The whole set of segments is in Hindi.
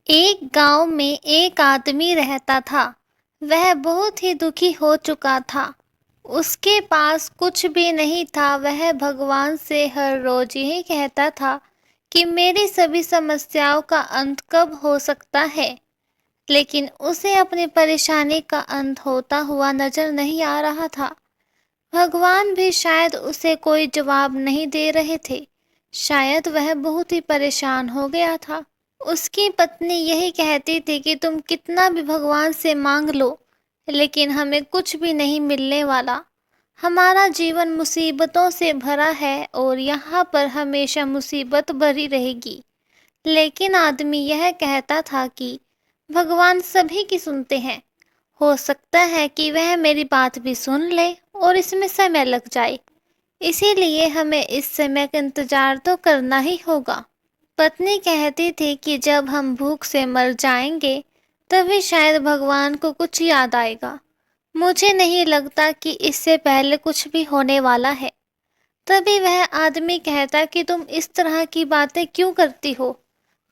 एक गांव में एक आदमी रहता था। वह बहुत ही दुखी हो चुका था। उसके पास कुछ भी नहीं था। वह भगवान से हर रोज यही कहता था कि मेरी सभी समस्याओं का अंत कब हो सकता है। लेकिन उसे अपनी परेशानी का अंत होता हुआ नजर नहीं आ रहा था। भगवान भी शायद उसे कोई जवाब नहीं दे रहे थे। शायद वह बहुत ही परेशान हो गया था। उसकी पत्नी यही कहती थी कि तुम कितना भी भगवान से मांग लो, लेकिन हमें कुछ भी नहीं मिलने वाला। हमारा जीवन मुसीबतों से भरा है और यहाँ पर हमेशा मुसीबत भरी रहेगी। लेकिन आदमी यह कहता था कि भगवान सभी की सुनते हैं। हो सकता है कि वह मेरी बात भी सुन ले और इसमें समय लग जाए। इसीलिए हमें इस समय का इंतजार तो करना ही होगा। पत्नी कहती थी कि जब हम भूख से मर जाएंगे तभी शायद भगवान को कुछ याद आएगा। मुझे नहीं लगता कि इससे पहले कुछ भी होने वाला है। तभी वह आदमी कहता कि तुम इस तरह की बातें क्यों करती हो।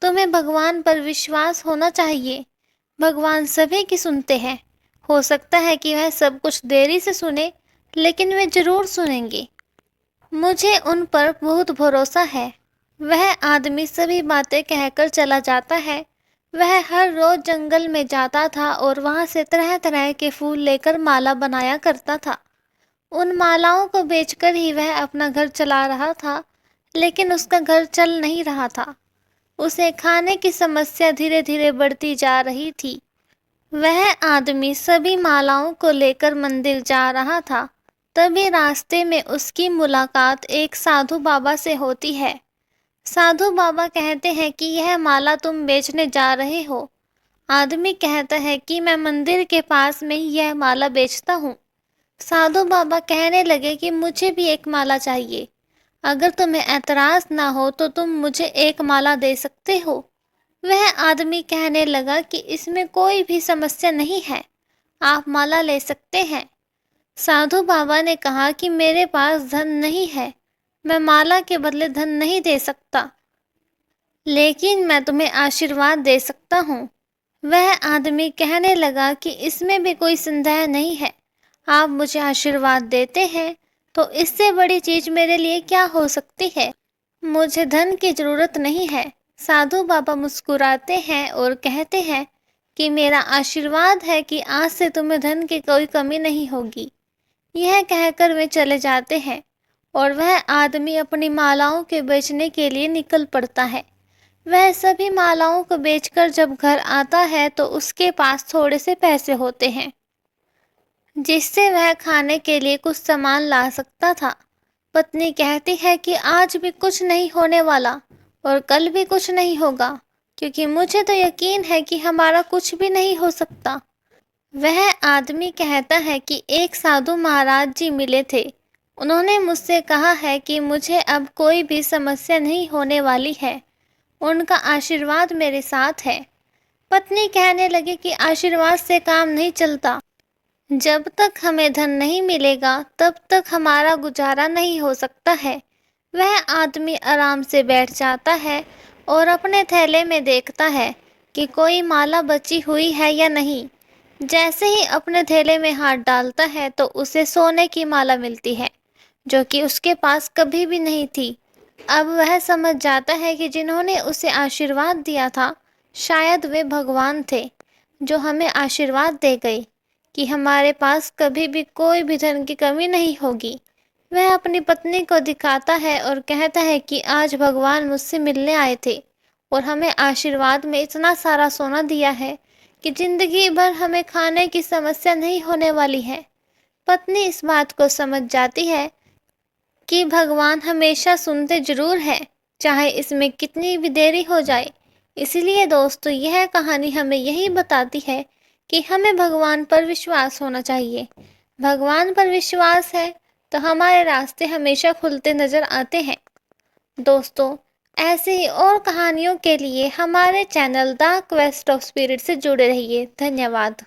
तुम्हें भगवान पर विश्वास होना चाहिए। भगवान सभी की सुनते हैं। हो सकता है कि वह सब कुछ देरी से सुने, लेकिन वे जरूर सुनेंगे। मुझे उन पर बहुत भरोसा है। वह आदमी सभी बातें कहकर चला जाता है। वह हर रोज जंगल में जाता था और वहां से तरह तरह के फूल लेकर माला बनाया करता था। उन मालाओं को बेचकर ही वह अपना घर चला रहा था, लेकिन उसका घर चल नहीं रहा था। उसे खाने की समस्या धीरे धीरे बढ़ती जा रही थी। वह आदमी सभी मालाओं को लेकर मंदिर जा रहा था। तभी रास्ते में उसकी मुलाकात एक साधु बाबा से होती है। साधु बाबा कहते हैं कि यह माला तुम बेचने जा रहे हो। आदमी कहता है कि मैं मंदिर के पास में ही यह माला बेचता हूँ। साधु बाबा कहने लगे कि मुझे भी एक माला चाहिए। अगर तुम्हें ऐतराज ना हो तो तुम मुझे एक माला दे सकते हो। वह आदमी कहने लगा कि इसमें कोई भी समस्या नहीं है, आप माला ले सकते हैं। साधु बाबा ने कहा कि मेरे पास धन नहीं है, मैं माला के बदले धन नहीं दे सकता, लेकिन मैं तुम्हें आशीर्वाद दे सकता हूँ। वह आदमी कहने लगा कि इसमें भी कोई संदेह नहीं है। आप मुझे आशीर्वाद देते हैं तो इससे बड़ी चीज मेरे लिए क्या हो सकती है। मुझे धन की जरूरत नहीं है। साधु बाबा मुस्कुराते हैं और कहते हैं कि मेरा आशीर्वाद है कि आज से तुम्हें धन की कोई कमी नहीं होगी। यह कहकर वे चले जाते हैं और वह आदमी अपनी मालाओं के बेचने के लिए निकल पड़ता है। वह सभी मालाओं को बेचकर जब घर आता है तो उसके पास थोड़े से पैसे होते हैं, जिससे वह खाने के लिए कुछ सामान ला सकता था। पत्नी कहती है कि आज भी कुछ नहीं होने वाला और कल भी कुछ नहीं होगा, क्योंकि मुझे तो यकीन है कि हमारा कुछ भी नहीं हो सकता। वह आदमी कहता है कि एक साधु महाराज जी मिले थे। उन्होंने मुझसे कहा है कि मुझे अब कोई भी समस्या नहीं होने वाली है। उनका आशीर्वाद मेरे साथ है। पत्नी कहने लगी कि आशीर्वाद से काम नहीं चलता। जब तक हमें धन नहीं मिलेगा तब तक हमारा गुजारा नहीं हो सकता है। वह आदमी आराम से बैठ जाता है और अपने थैले में देखता है कि कोई माला बची हुई है या नहीं। जैसे ही अपने थैले में हाथ डालता है तो उसे सोने की माला मिलती है, जो कि उसके पास कभी भी नहीं थी। अब वह समझ जाता है कि जिन्होंने उसे आशीर्वाद दिया था शायद वे भगवान थे, जो हमें आशीर्वाद दे गए कि हमारे पास कभी भी कोई भी धन की कमी नहीं होगी। वह अपनी पत्नी को दिखाता है और कहता है कि आज भगवान मुझसे मिलने आए थे और हमें आशीर्वाद में इतना सारा सोना दिया है कि जिंदगी भर हमें खाने की समस्या नहीं होने वाली है। पत्नी इस बात को समझ जाती है कि भगवान हमेशा सुनते जरूर हैं, चाहे इसमें कितनी भी देरी हो जाए। इसलिए दोस्तों, यह कहानी हमें यही बताती है कि हमें भगवान पर विश्वास होना चाहिए। भगवान पर विश्वास है तो हमारे रास्ते हमेशा खुलते नजर आते हैं। दोस्तों, ऐसे ही और कहानियों के लिए हमारे channel the quest of spirit से जुड़े रहिए। धन्यवाद।